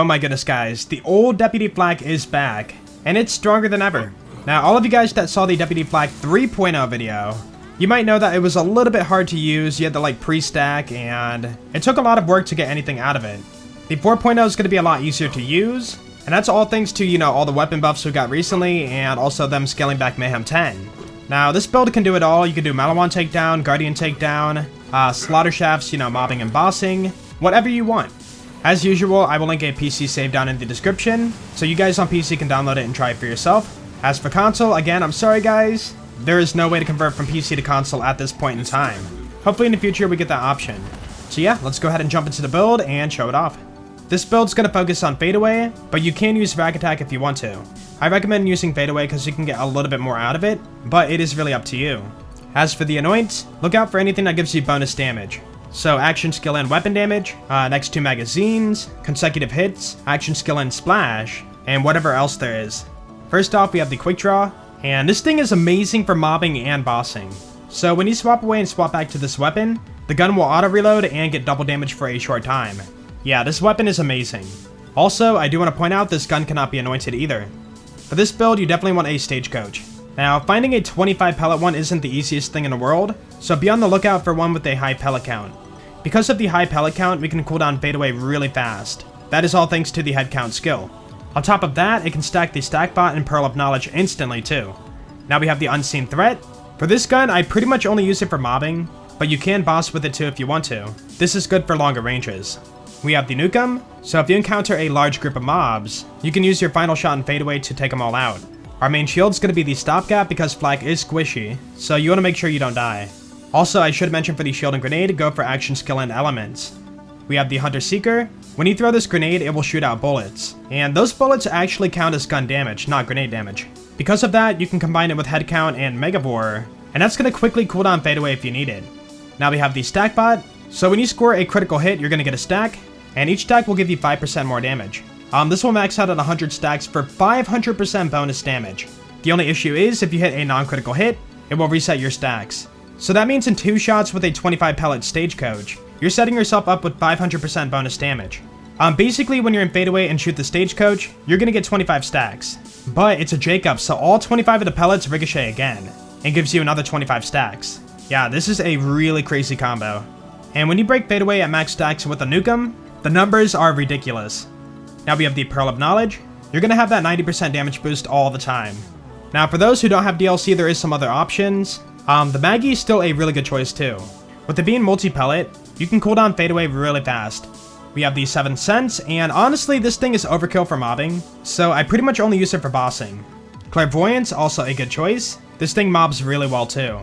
Oh my goodness guys, the old Deputy Flak is back, and it's stronger than ever. Now all of you guys that saw the Deputy Flak 3.0 video, you might know that it was a little bit hard to use. You had to like pre-stack, and it took a lot of work to get anything out of it. The 4.0 is going to be a lot easier to use, and that's all thanks to, you know, all the weapon buffs we got recently, and also them scaling back Mayhem 10. Now this build can do it all. You can do Malawan takedown, Guardian takedown, slaughter shafts, you know, mobbing and bossing, whatever you want. As usual, I will link a PC save down in the description, so you guys on PC can download it and try it for yourself. As for console, again, I'm sorry guys, there is no way to convert from PC to console at this point in time. Hopefully in the future we get that option. So yeah, let's go ahead and jump into the build and show it off. This build's going to focus on fadeaway, but you can use rack attack if you want to. I recommend using fadeaway because you can get a little bit more out of it, but it is really up to you. As for the anoint, look out for anything that gives you bonus damage. So action skill and weapon damage, next 2 magazines, consecutive hits, action skill and splash, and whatever else there is. First off, we have the quick draw, and this thing is amazing for mobbing and bossing. So when you swap away and swap back to this weapon, the gun will auto reload and get double damage for a short time. Yeah, this weapon is amazing. Also, I do want to point out this gun cannot be anointed either. For this build, you definitely want a stagecoach. Now, finding a 25 pellet one isn't the easiest thing in the world, so be on the lookout for one with a high pellet count. Because of the high pellet count, we can cool down fadeaway really fast. That is all thanks to the head count skill. On top of that, it can stack the stack bot and Pearl of Knowledge instantly too. Now we have the unseen threat. For this gun, I pretty much only use it for mobbing, but you can boss with it too if you want to. This is good for longer ranges. We have the Nukem, so if you encounter a large group of mobs, you can use your final shot and fadeaway to take them all out. Our main shield's going to be the stopgap because Flak is squishy, so you want to make sure you don't die. Also, I should mention for the shield and grenade, go for action skill and elements. We have the Hunter Seeker. When you throw this grenade, it will shoot out bullets, and those bullets actually count as gun damage, not grenade damage. Because of that, you can combine it with head count and Megavore, and that's going to quickly cool down fadeaway if you need it. Now we have the stack bot. So when you score a critical hit, you're going to get a stack, and each stack will give you 5% more damage. This will max out at 100 stacks for 500% bonus damage. The only issue is, if you hit a non-critical hit, it will reset your stacks. So that means in 2 shots with a 25 pellet stagecoach, you're setting yourself up with 500% bonus damage. Basically when you're in fadeaway and shoot the stagecoach, you're gonna get 25 stacks. But it's a Jacob, so all 25 of the pellets ricochet again, and gives you another 25 stacks. Yeah, this is a really crazy combo. And when you break fadeaway at max stacks with a Nukem, the numbers are ridiculous. Now we have the Pearl of Knowledge. You're gonna have that 90% damage boost all the time. Now for those who don't have DLC, there is some other options. The Maggie is still a really good choice too. With it being multi-pellet, you can cool down fadeaway really fast. We have the 7th Sense, and honestly this thing is overkill for mobbing, so I pretty much only use it for bossing. Clairvoyance, also a good choice. This thing mobs really well too.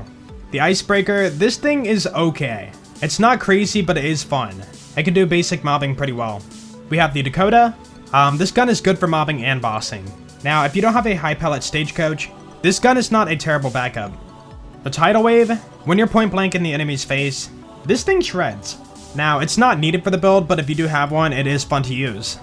The Icebreaker, this thing is okay. It's not crazy, but it is fun. It can do basic mobbing pretty well. We have the Dakota. This gun is good for mobbing and bossing. Now, if you don't have a high pellet stagecoach, this gun is not a terrible backup. The Tidal Wave, when you're point blank in the enemy's face, this thing shreds. Now, it's not needed for the build, but if you do have one, it is fun to use.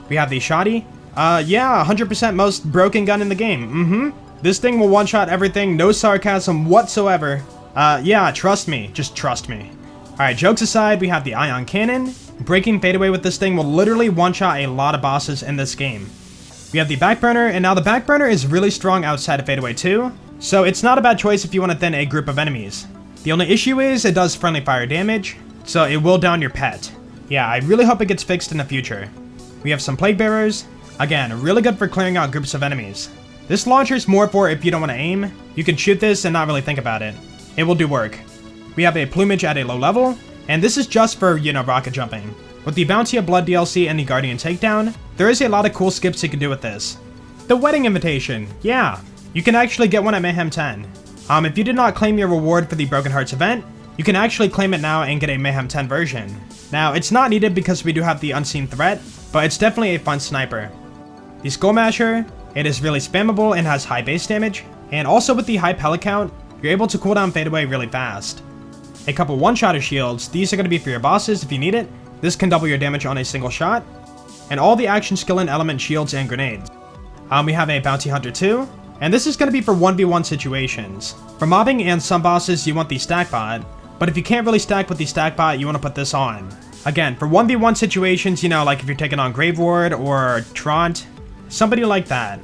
We have the Shoddy. Yeah, 100% most broken gun in the game. This thing will one-shot everything, no sarcasm whatsoever. Yeah, trust me, just trust me. Alright, jokes aside, we have the Ion Cannon. Breaking fadeaway with this thing will literally one-shot a lot of bosses in this game. We have the Backburner, and now the Backburner is really strong outside of fadeaway too, so it's not a bad choice if you want to thin a group of enemies. The only issue is it does friendly fire damage, so it will down your pet. Yeah, I really hope it gets fixed in the future. We have some Plague Bearers. Again, really good for clearing out groups of enemies. This launcher is more for if you don't want to aim, you can shoot this and not really think about it. It will do work. We have a Plumage at a low level, and this is just for, you know, rocket jumping. With the Bounty of Blood DLC and the Guardian takedown, there is a lot of cool skips you can do with this. The Wedding Invitation, yeah, you can actually get one at Mayhem 10. If you did not claim your reward for the Broken Hearts event, you can actually claim it now and get a Mayhem 10 version. Now, it's not needed because we do have the Unseen Threat, but it's definitely a fun sniper. The Skull Masher, it is really spammable and has high base damage, and also with the high pellet count, you're able to cool down fadeaway really fast. A couple one-shotter shields, these are going to be for your bosses if you need it. This can double your damage on a single shot. And all the action skill and element shields and grenades. We have a Bounty Hunter 2, and this is going to be for 1v1 situations. For mobbing and some bosses, you want the stack bot, but if you can't really stack with the stack bot, you want to put this on. Again, for 1v1 situations, you know, like if you're taking on Grave Ward or Trant, somebody like that.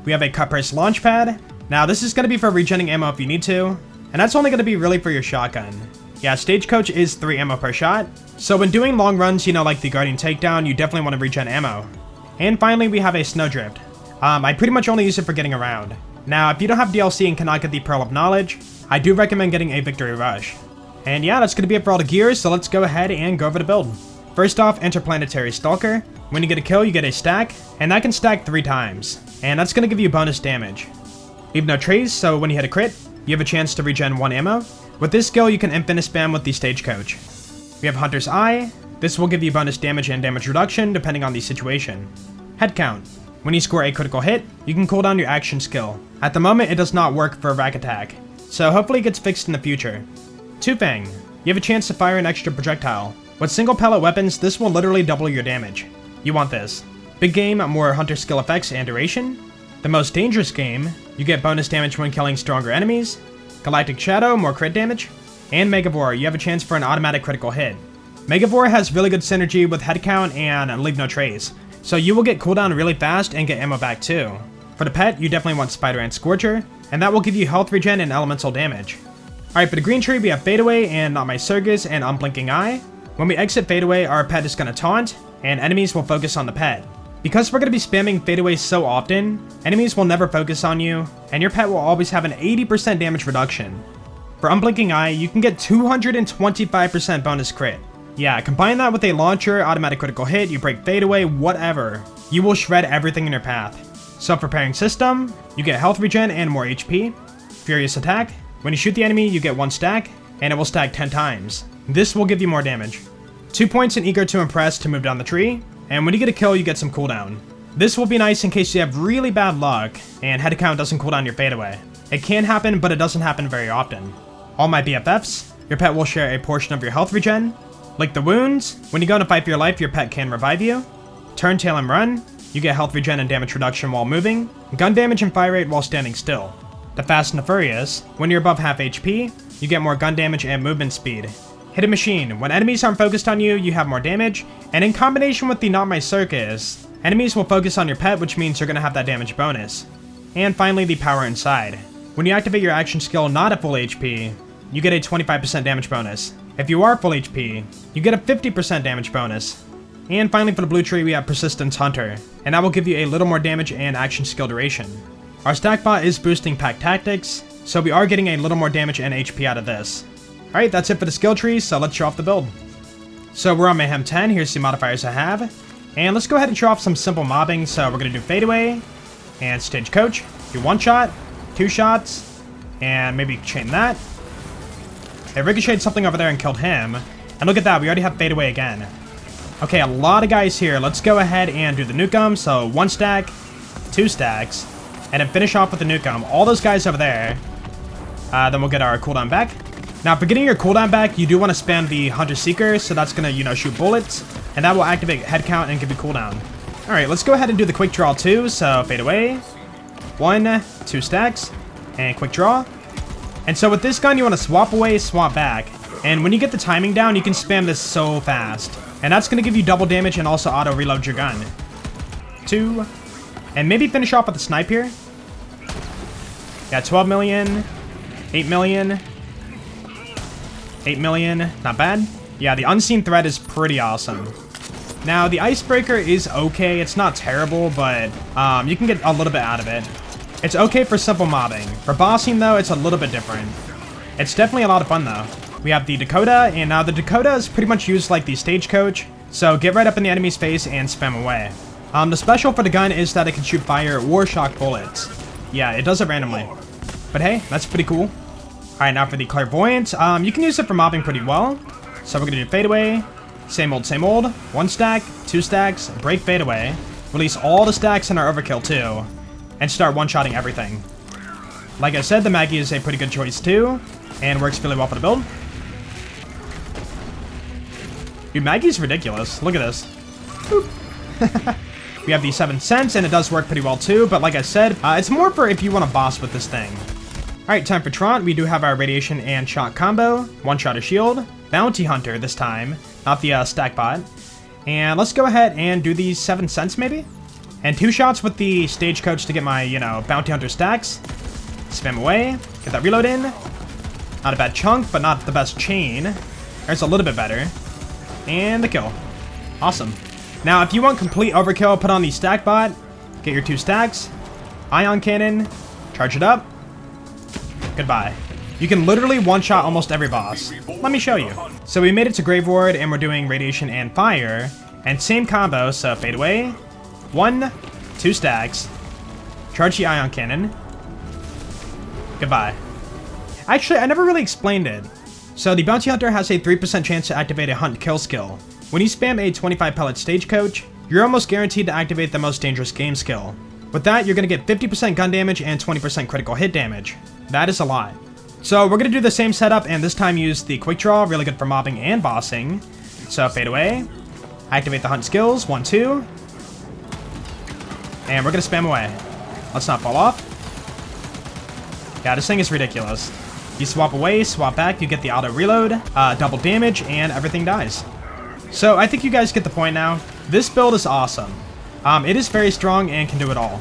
We have a cut price launch pad. Now this is going to be for regenning ammo if you need to, and that's only going to be really for your shotgun. Yeah, Stagecoach is 3 ammo per shot, so when doing long runs, you know, like the Guardian Takedown, you definitely want to regen ammo. And finally, we have a Snowdrift. I pretty much only use it for getting around. Now, if you don't have DLC and cannot get the Pearl of Knowledge, I do recommend getting a Victory Rush. And yeah, that's going to be it for all the gears, so let's go ahead and go over the build. First off, Interplanetary Stalker. When you get a kill, you get a stack, and that can stack 3 times. And that's going to give you bonus damage. Leave no trace, so when you hit a crit, you have a chance to regen 1 ammo. With this skill, you can infinite spam with the Stagecoach. We have Hunter's Eye. This will give you bonus damage and damage reduction depending on the situation. Head count. When you score a critical hit, you can cool down your action skill. At the moment, it does not work for a rack attack, so hopefully it gets fixed in the future. Two Fang. You have a chance to fire an extra projectile. With single pellet weapons, this will literally double your damage. You want this. Big Game, more hunter skill effects and duration. The Most Dangerous Game, you get bonus damage when killing stronger enemies. Galactic Shadow, more crit damage. And Megavore, you have a chance for an automatic critical hit. Megavore has really good synergy with head count and Leave No Trace, so you will get cooldown really fast and get ammo back too. For the pet, you definitely want Spider Ant Scorcher, and that will give you health regen and elemental damage. Alright, for the green tree, we have Fadeaway and Not My Circus and Unblinking Eye. When we exit Fadeaway, our pet is going to taunt, and enemies will focus on the pet. Because we're going to be spamming Fadeaway so often, enemies will never focus on you, and your pet will always have an 80% damage reduction. For Unblinking Eye, you can get 225% bonus crit. Yeah, combine that with a launcher, automatic critical hit, you break Fadeaway, whatever. You will shred everything in your path. Self-repairing system, you get health regen and more HP. Furious Attack, when you shoot the enemy, you get 1 stack, and it will stack 10 times. This will give you more damage. 2 points in Eager to Impress to move down the tree, and when you get a kill, you get some cooldown. This will be nice in case you have really bad luck, and head count doesn't cool down your Fadeaway. It can happen, but it doesn't happen very often. All My BFFs, your pet will share a portion of your health regen. Lick the Wounds, when you go in a fight for your life, your pet can revive you. Turn, Tail, and Run, you get health regen and damage reduction while moving. Gun damage and fire rate while standing still. The Fast and the Furious, when you're above half HP, you get more gun damage and movement speed. Hidden Machine, when enemies aren't focused on you, you have more damage, and in combination with the Not My Circus, enemies will focus on your pet, which means you're going to have that damage bonus. And finally, the Power Inside. When you activate your action skill not at full HP, you get a 25% damage bonus. If you are full HP, you get a 50% damage bonus. And finally, for the blue tree, we have Persistence Hunter, and that will give you a little more damage and action skill duration. Our stack bot is boosting Pack Tactics, so we are getting a little more damage and HP out of this. Alright, that's it for the skill tree, so let's show off the build. So we're on Mayhem 10, here's the modifiers I have. And let's go ahead and show off some simple mobbing, so we're going to do Fadeaway, and Stagecoach, do 1 shot, 2 shots, and maybe chain that. It ricocheted something over there and killed him. And look at that, we already have Fadeaway again. Okay, a lot of guys here. Let's go ahead and do the Nukem, so 1 stack, 2 stacks, and then finish off with the Nukem. All those guys over there. Then we'll get our cooldown back. Now, for getting your cooldown back, you do want to spam the Hunter Seeker, so that's going to, shoot bullets, and that will activate head count and give you cooldown. Alright, let's go ahead and do the quick draw too, so Fadeaway, 1, 2 stacks, and quick draw. And so with this gun, you want to swap away, swap back, and when you get the timing down, you can spam this so fast. And that's going to give you double damage and also auto-reload your gun. 2, and maybe finish off with a snipe here. Yeah, 12 million, 8 million, 8 million, not bad. Yeah, the Unseen Threat is pretty awesome. Now, the Icebreaker is okay, it's not terrible, but you can get a little bit out of it. It's okay for simple mobbing. For bossing, though, it's a little bit different. It's definitely a lot of fun, though. We have the Dakota, and now the Dakota is pretty much used like the Stagecoach, so get right up in the enemy's face and spam away. The special for the gun is that it can shoot fire or shock bullets. Yeah, it does it randomly. But hey, that's pretty cool. Alright, now for the Clairvoyant, you can use it for mobbing pretty well. So we're gonna do Fadeaway, same old, 1 stack, 2 stacks, break Fadeaway, release all the stacks in our overkill too, and start one-shotting everything. Like I said, the Maggie is a pretty good choice too, and works really well for the build. Dude, Maggie's ridiculous. Look at this. We have the 7 cents, and it does work pretty well too, but like I said, it's more for if you want to boss with this thing. Alright, time for Trant. We do have our Radiation and Shock combo, 1-shot a shield, Bounty Hunter this time, not the stack bot. And let's go ahead and do these 7 cents maybe? And 2 shots with the stagecoach to get my, bounty hunter stacks. Spam away, get that reload in. Not a bad chunk, but not the best chain. There's a little bit better. And the kill. Awesome. Now, if you want complete overkill, put on the stack bot. Get your 2 stacks. Ion cannon. Charge it up. Goodbye. You can literally one-shot almost every boss. Let me show you. So we made it to Grave Ward, and we're doing radiation and fire. And same combo, so fade away. 1, 2 stacks. Charge the ion cannon. Goodbye. Actually, I never really explained it. So the bounty hunter has a 3% chance to activate a hunt kill skill. When you spam a 25 pellet stagecoach, you're almost guaranteed to activate the most dangerous game skill. With that, you're going to get 50% gun damage and 20% critical hit damage. That is a lot. So we're going to do the same setup and this time use the quick draw, really good for mobbing and bossing. So fade away, activate the hunt skills, 1, 2. And we're going to spam away. Let's not fall off. Yeah, this thing is ridiculous. You swap away, swap back, you get the auto reload, double damage, and everything dies. So I think you guys get the point now. This build is awesome. It is very strong and can do it all.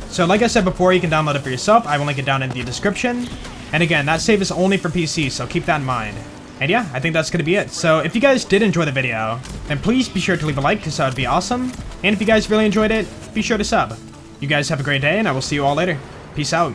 So like I said before, you can download it for yourself. I will link it down in the description. And again, that save is only for PC, so keep that in mind. And yeah, I think that's going to be it. So if you guys did enjoy the video, then please be sure to leave a like, because that would be awesome. And if you guys really enjoyed it, be sure to sub. You guys have a great day, and I will see you all later. Peace out.